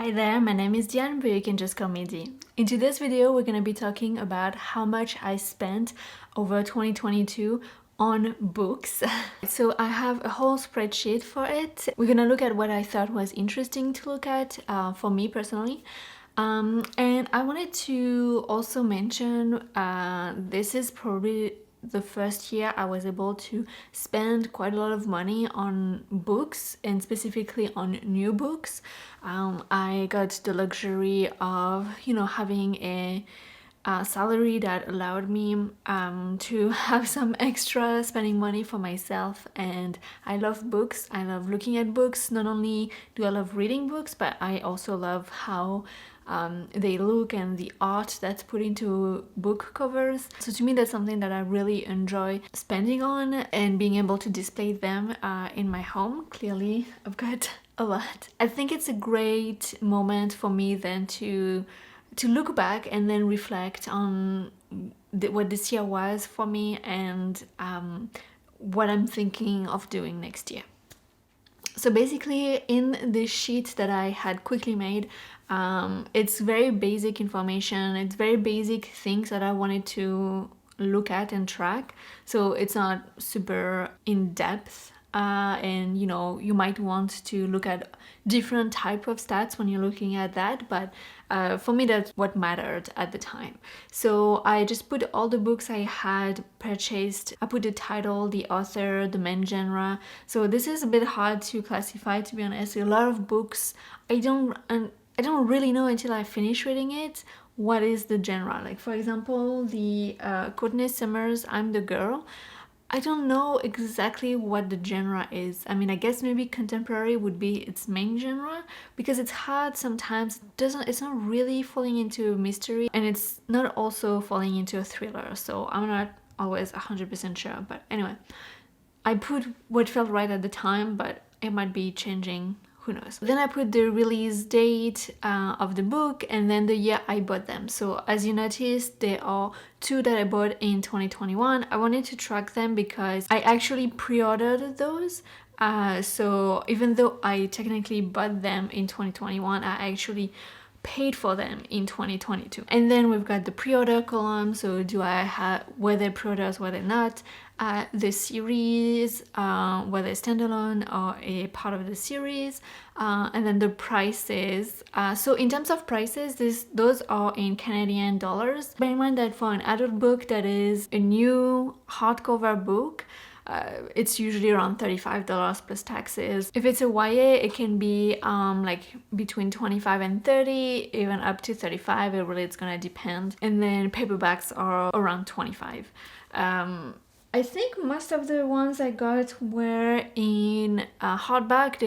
Hi there, my name is Diane, but you can just call me Dee. In today's video, we're going to be talking about how much I spent over 2022 on books. So I have a whole spreadsheet for it. We're going to look at what I thought was interesting to look at for me personally. And I wanted to also mention this is probably the first year I was able to spend quite a lot of money on books, and specifically on new books. I got the luxury of, having a salary that allowed me to have some extra spending money for myself. And I love books. I love looking at books. Not only do I love reading books, but I also love how they look and the art that's put into book covers. So to me, that's something that I really enjoy spending on, and being able to display them in my home. Clearly, I've got a lot. I think it's a great moment for me then to look back and then reflect on what this year was for me, and what I'm thinking of doing next year. So basically, in this sheet that I had quickly made, it's very basic information. It's very basic things that I wanted to look at and track. So it's not super in-depth. And you might want to look at different type of stats when you're looking at that, but for me that's what mattered at the time. So I just put all the books I had purchased. I put the title, the author, the main genre. So this is a bit hard to classify, to be honest. A lot of books I don't really know until I finish reading it what is the genre. Like, for example, the Courtney Summers' I'm the Girl. I don't know exactly what the genre is. I mean, I guess maybe contemporary would be its main genre, because it's hard sometimes. It's not really falling into a mystery, and it's not also falling into a thriller. So I'm not always 100% sure. But anyway, I put what felt right at the time, but it might be changing. Who knows? Then I put the release date of the book, and then the year I bought them. So as you noticed, there are two that I bought in 2021. I wanted to track them because I actually pre-ordered those. So even though I technically bought them in 2021, I actually paid for them in 2022. And then we've got the pre-order column. So were they pre-orders, were they not? The series, whether standalone or a part of the series, and then the prices. So in terms of prices, those are in Canadian dollars. Bear in mind that for an adult book that is a new hardcover book, it's usually around $35 plus taxes. If it's a YA, it can be like between 25 and 30, even up to 35. It's gonna depend. And then paperbacks are around 25. I think most of the ones I got were in hardback.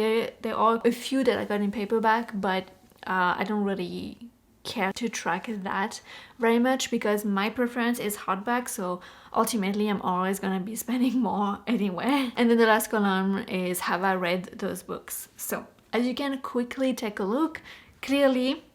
There are a few that I got in paperback, but I don't really care to track that very much because my preference is hardback. So ultimately, I'm always gonna be spending more anyway. And then the last column is, have I read those books? So as you can quickly take a look, clearly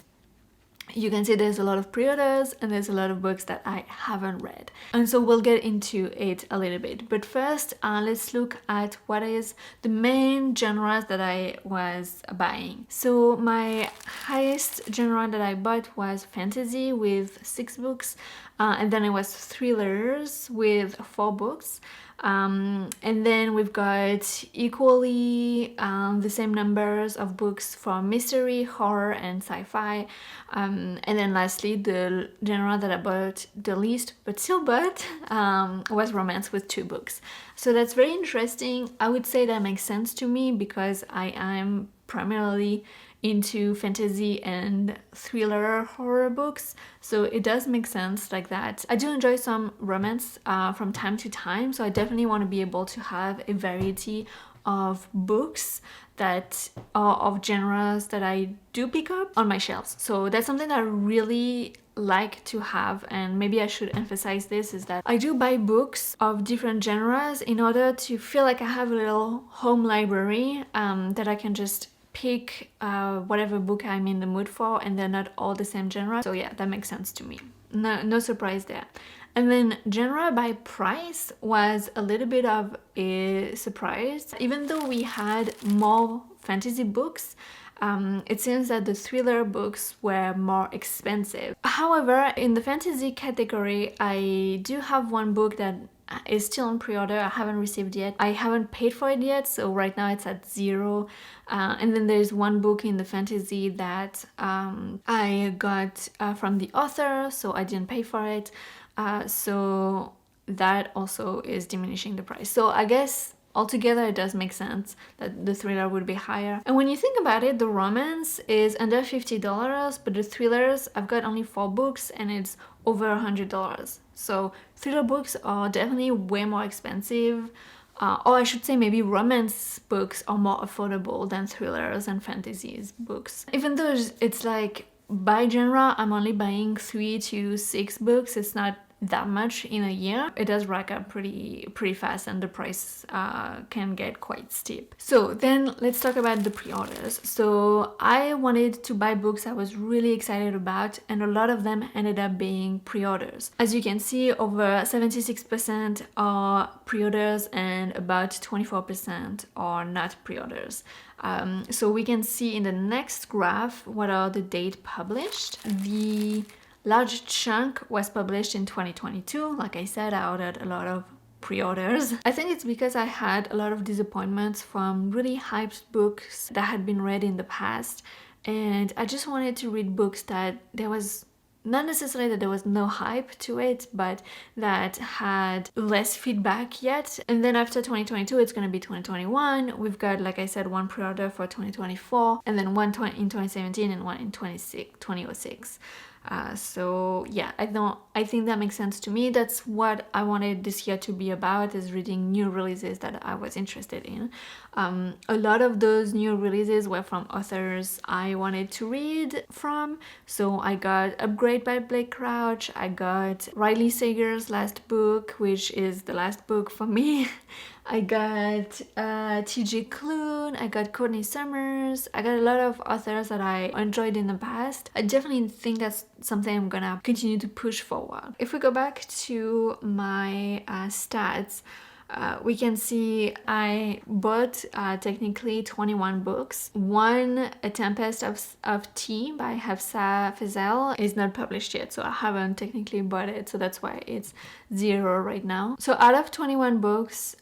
you can see there's a lot of pre-orders and there's a lot of books that I haven't read. And so we'll get into it a little bit. But first, let's look at what is the main genres that I was buying. So my highest genre that I bought was fantasy with 6 books. And then it was thrillers with 4 books. And then we've got equally the same numbers of books for mystery, horror, and sci-fi. And then lastly, the genre that I bought the least, but still bought, was romance with 2 books. So that's very interesting. I would say that makes sense to me because I am primarily into fantasy and thriller horror books, so it does make sense like that. I do enjoy some romance from time to time, so I definitely want to be able to have a variety of books that are of genres that I do pick up on my shelves. So that's something that I really like to have, and maybe I should emphasize this, is that I do buy books of different genres in order to feel like I have a little home library that I can just pick whatever book I'm in the mood for, and they're not all the same genre. So yeah, that makes sense to me. No surprise there. And then genre by price was a little bit of a surprise. Even though we had more fantasy books, it seems that the thriller books were more expensive. However, in the fantasy category, I do have one book that is still on pre-order. I haven't received yet. I haven't paid for it yet, so right now it's at 0. And then there's one book in the fantasy that I got from the author, so I didn't pay for it. So that also is diminishing the price. So I guess altogether it does make sense that the thriller would be higher. And when you think about it, the romance is under $50, but the thrillers, I've got only 4 books and it's over $100. So thriller books are definitely way more expensive. Or I should say maybe romance books are more affordable than thrillers and fantasies books. Even though it's like by genre, I'm only buying 3 to 6 books. It's not that much in a year. It does rack up pretty fast, and the price can get quite steep. So then let's talk about the pre-orders. So I wanted to buy books I was really excited about, and a lot of them ended up being pre-orders. As you can see, over 76% are pre-orders and about 24% are not pre-orders. So we can see in the next graph what are the date published. The large chunk was published in 2022. Like I said, I ordered a lot of pre-orders. I think it's because I had a lot of disappointments from really hyped books that had been read in the past, and I just wanted to read books that there was not necessarily that there was no hype to it, but that had less feedback yet. And then after 2022, it's going to be 2021. We've got, like I said, one pre-order for 2024, and then one in 2017 and one in 2006. So yeah, I think that makes sense to me. That's what I wanted this year to be about, is reading new releases that I was interested in. A lot of those new releases were from authors I wanted to read from. So I got Upgrade by Blake Crouch, I got Riley Sager's last book, which is the last book for me. I got TJ Klune, I got Courtney Summers, I got a lot of authors that I enjoyed in the past. I definitely think that's something I'm gonna continue to push forward. If we go back to my stats, we can see I bought technically 21 books. One, A Tempest of Tea by Hafsa Fazel, is not published yet, so I haven't technically bought it, so that's why it's 0 right now. So out of 21 books,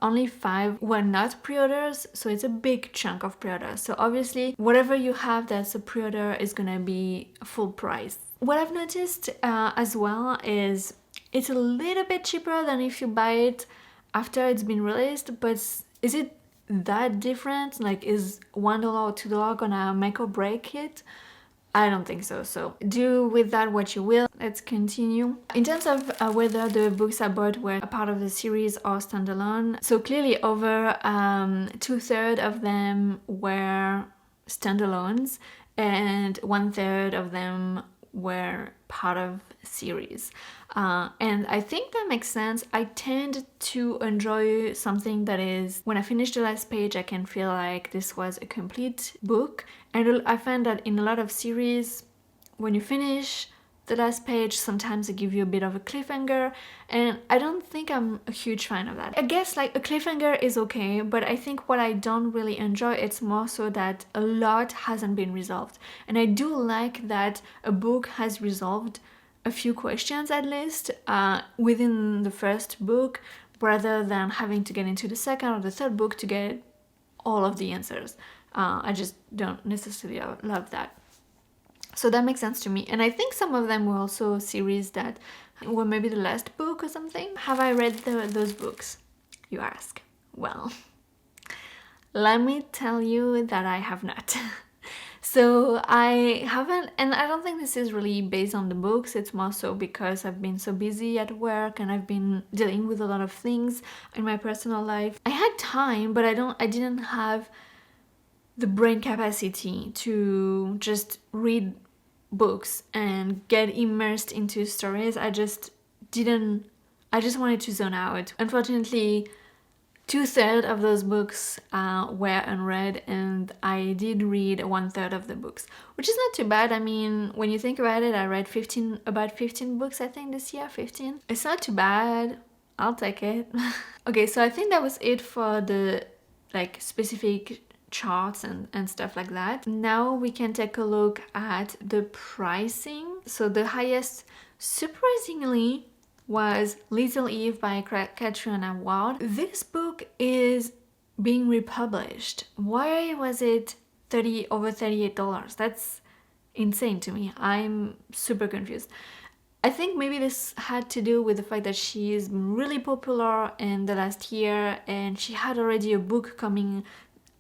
only 5 were not pre-orders, so it's a big chunk of pre-orders. So obviously, whatever you have that's a pre-order is gonna be full price. What I've noticed as well is it's a little bit cheaper than if you buy it after it's been released, but is it that different? Like, is $1 or $2 gonna make or break it? I don't think so. So do with that what you will. Let's continue. In terms of whether the books I bought were a part of the series or standalone, so clearly over 2/3 of them were standalones and 1/3 of them were part of series. And I think that makes sense. I tend to enjoy something that is, when I finish the last page, I can feel like this was a complete book. And I find that in a lot of series, when you finish the last page, sometimes they give you a bit of a cliffhanger, and I don't think I'm a huge fan of that. I guess like a cliffhanger is okay, but I think what I don't really enjoy, it's more so that a lot hasn't been resolved. And I do like that a book has resolved a few questions at least within the first book, rather than having to get into the second or the third book to get all of the answers. I just don't necessarily love that. So that makes sense to me. And I think some of them were also series that were maybe the last book or something. Have I read those books, you ask? Well, let me tell you that I have not. So I haven't, and I don't think this is really based on the books. It's more so because I've been so busy at work and I've been dealing with a lot of things in my personal life. I had time, but I didn't have the brain capacity to just read books and get immersed into stories. I just wanted to zone out. Unfortunately, 2/3 of those books were unread, and I did read 1/3 of the books, which is not too bad. I mean, when you think about it, I read about 15 books, I think, this year. 15. It's not too bad. I'll take it. Okay, so I think that was it for the specific charts and stuff like that. Now we can take a look at the pricing. So the highest, surprisingly, was Little Eve by Catriona Ward. This book is being republished. Why was it over $38? That's insane to me. I'm super confused. I think maybe this had to do with the fact that she is really popular in the last year, and she had already a book coming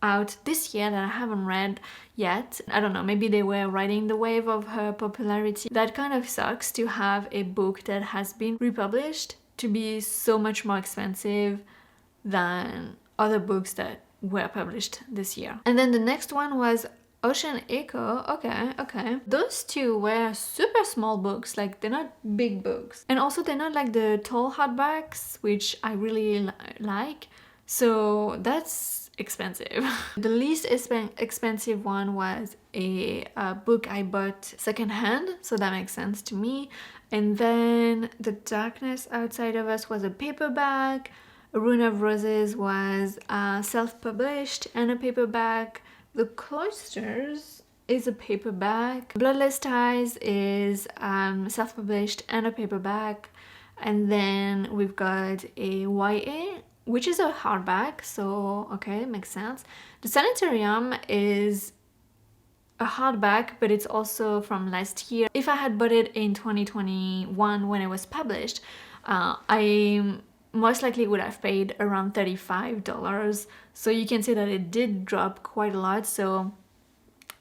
out this year that I haven't read yet. I don't know, maybe they were riding the wave of her popularity. That kind of sucks to have a book that has been republished to be so much more expensive than other books that were published this year. And then the next one was Ocean Echo. Okay. Those two were super small books, like they're not big books. And also they're not like the tall hardbacks, which I really like. So that's expensive. The least expensive one was a book I bought secondhand, so that makes sense to me. And then The Darkness Outside of Us was a paperback. A Rune of Roses was self-published and a paperback. The Cloisters is a paperback. Bloodless Ties is self-published and a paperback. And then we've got a YA, which is a hardback, so okay, makes sense. The Sanitarium is a hardback, but it's also from last year. If I had bought it in 2021 when it was published, I most likely would have paid around $35. So you can see that it did drop quite a lot. So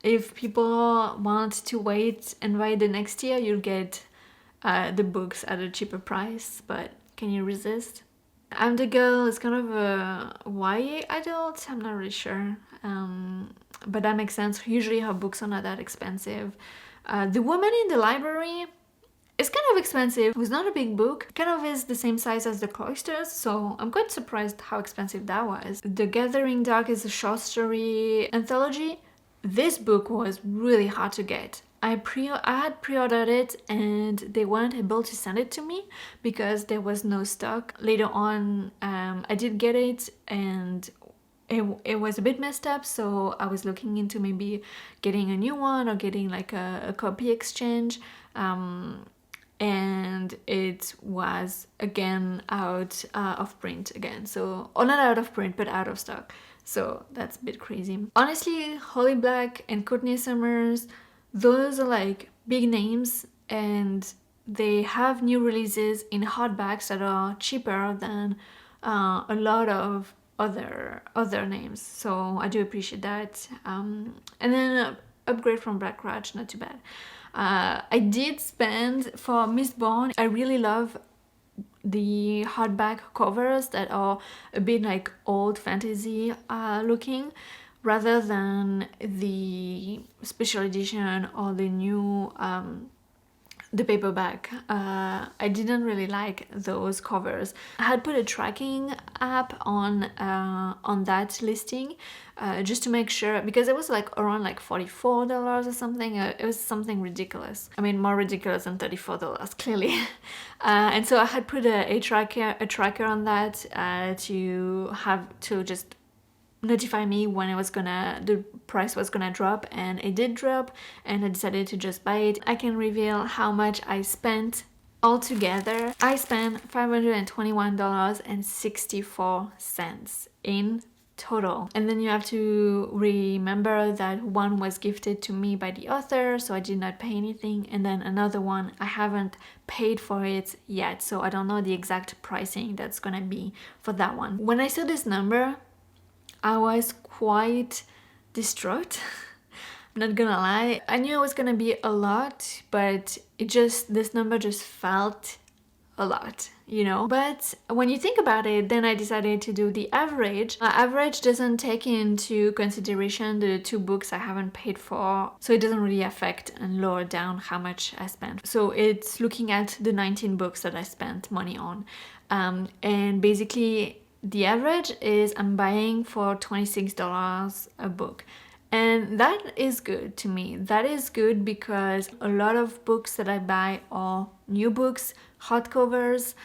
if people want to wait and buy the next year, you'll get the books at a cheaper price. But can you resist? I'm the Girl is kind of a YA adult, I'm not really sure. But that makes sense. Usually her books are not that expensive. The Woman in the Library, it's kind of expensive. It was not a big book. Kind of is the same size as The Cloisters, so I'm quite surprised how expensive that was. The Gathering Dark is a short story anthology. This book was really hard to get. I had pre-ordered it and they weren't able to send it to me because there was no stock. Later on, I did get it and it was a bit messed up, so I was looking into maybe getting a new one or getting like a copy exchange. And it was again out of print again, so, or not out of print but out of stock, so that's a bit crazy. Honestly, Holly Black and Courtney Summers, those are like big names and they have new releases in hardbacks that are cheaper than a lot of other names, so I do appreciate that. And then Upgrade from Black Raj, not too bad. I did spend for Mistborn. I really love the hardback covers that are a bit like old fantasy looking, rather than the special edition or the new the paperback. I didn't really like those covers. I had put a tracking app on that listing just to make sure, because it was like around like $44 or something. It was something ridiculous. I mean, more ridiculous than $34 clearly. And so I had put a tracker on that to just notify me when the price was gonna drop, and it did drop, and I decided to just buy it. I can reveal how much I spent altogether. I spent $521.64 in total. And then you have to remember that one was gifted to me by the author, so I did not pay anything, and then another one I haven't paid for it yet, so I don't know the exact pricing that's gonna be for that one. When I saw this number, I was quite distraught. I'm not gonna lie. I knew it was gonna be a lot, but this number just felt a lot, you know? But when you think about it, then I decided to do the average. Average doesn't take into consideration the 2 books I haven't paid for, so it doesn't really affect and lower down how much I spent. So it's looking at the 19 books that I spent money on. And basically, the average is I'm buying for $26 a book. And that is good to me. That is good because a lot of books that I buy are new books, hardcovers.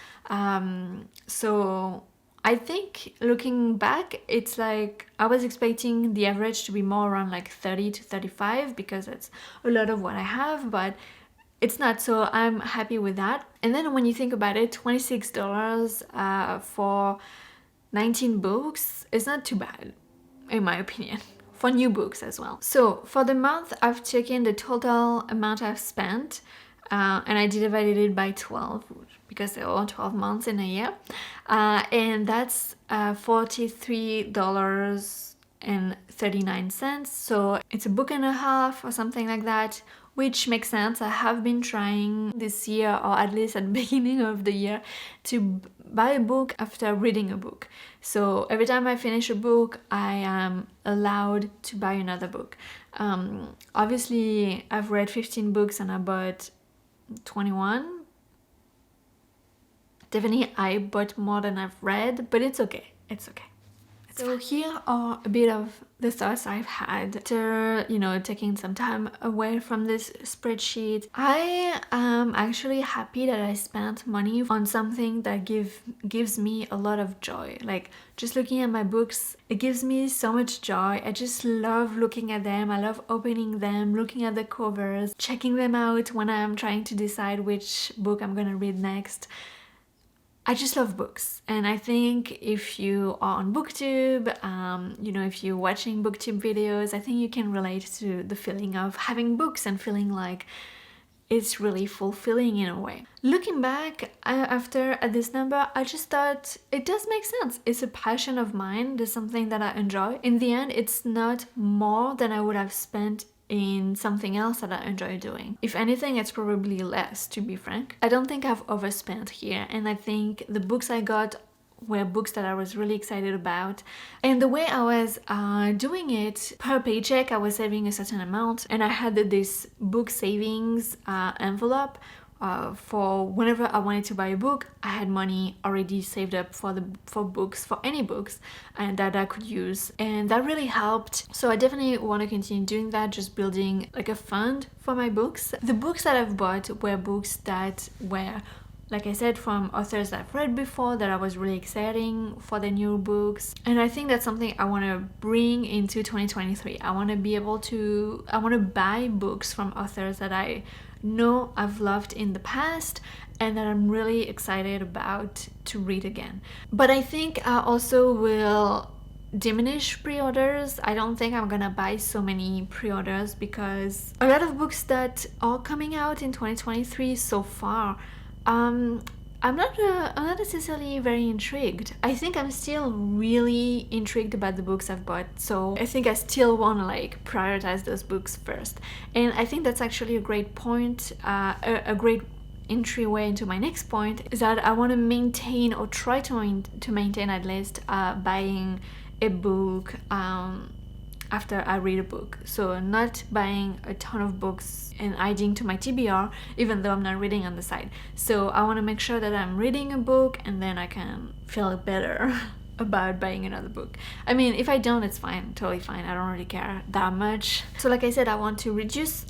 So I think looking back, it's like I was expecting the average to be more around like 30 to 35 because that's a lot of what I have, but it's not, so I'm happy with that. And then when you think about it, $26 for 19 books is not too bad, in my opinion, for new books as well. So for the month, I've taken the total amount I've spent and I divided it by 12 because there are 12 months in a year, and that's $43.39. So it's a book and a half or something like that, which makes sense. I have been trying this year, or at least at the beginning of the year, to buy a book after reading a book. So every time I finish a book, I am allowed to buy another book. Obviously, I've read 15 books and I bought 21. Definitely I bought more than I've read, but it's okay. It's okay. So here are a bit of the thoughts I've had after, taking some time away from this spreadsheet. I am actually happy that I spent money on something that gives me a lot of joy. Like, just looking at my books, it gives me so much joy. I just love looking at them. I love opening them, looking at the covers, checking them out when I'm trying to decide which book I'm gonna read next. I just love books, and I think if you are on BookTube, if you're watching BookTube videos, I think you can relate to the feeling of having books and feeling like it's really fulfilling in a way. Looking back at this number, I just thought it does make sense. It's a passion of mine. There's something that I enjoy. In the end, it's not more than I would have spent in something else that I enjoy doing. If anything, it's probably less, to be frank. I don't think I've overspent here, and I think the books I got were books that I was really excited about. And the way I was doing it, per paycheck, I was saving a certain amount, and I had this book savings envelope for whenever I wanted to buy a book. I had money already saved up for books, for any books, and that I could use, and that really helped. So I definitely want to continue doing that, just building like a fund for my books. The books that I've bought were books that were, like I said, from authors that I've read before, that I was really exciting for the new books. And I think that's something I want to bring into 2023. I want to buy books from authors that I know I've loved in the past and that I'm really excited about to read again. But I think I also will diminish pre-orders. I don't think I'm gonna buy so many pre-orders because a lot of books that are coming out in 2023 so far, I'm not necessarily very intrigued. I think I'm still really intrigued about the books I've bought, so I think I still want to prioritize those books first. And I think that's actually a great point, a great entryway into my next point, is that I want to maintain, or try to maintain at least, buying a book after I read a book. So not buying a ton of books and adding to my TBR, even though I'm not reading on the side. So I want to make sure that I'm reading a book and then I can feel better about buying another book. I mean, if I don't, it's fine, totally fine. I don't really care that much. So like I said, I want to reduce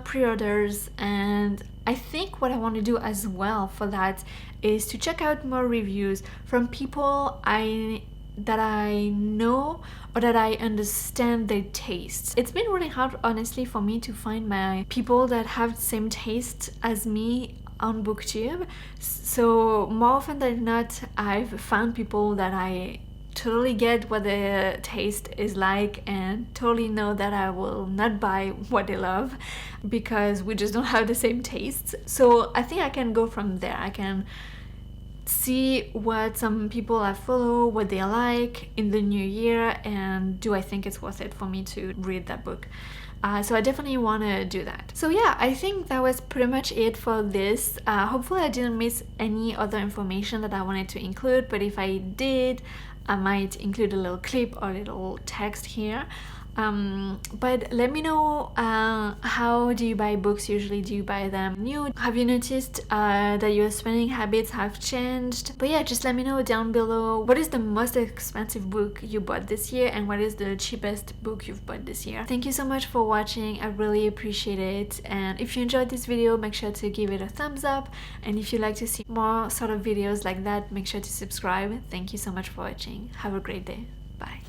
pre-orders, and I think what I want to do as well for that is to check out more reviews from people that I know or that I understand their tastes. It's been really hard, honestly, for me to find my people that have the same taste as me on BookTube. So more often than not, I've found people that I totally get what their taste is like and totally know that I will not buy what they love because we just don't have the same tastes. So I think I can go from there. I can see what some people I follow, what they like in the new year, and do I think it's worth it for me to read that book. So I definitely want to do that. So yeah, I think that was pretty much it for this. Hopefully I didn't miss any other information that I wanted to include, but if I did, I might include a little clip or a little text here. But let me know, how do you buy books usually? Do you buy them new? Have you noticed that your spending habits have changed? But yeah, just let me know down below, what is the most expensive book you bought this year and what is the cheapest book you've bought this year. Thank you so much for watching, I really appreciate it, and if you enjoyed this video, make sure to give it a thumbs up, and if you'd like to see more sort of videos like that, make sure to subscribe. Thank you so much for watching. Have a great day. Bye.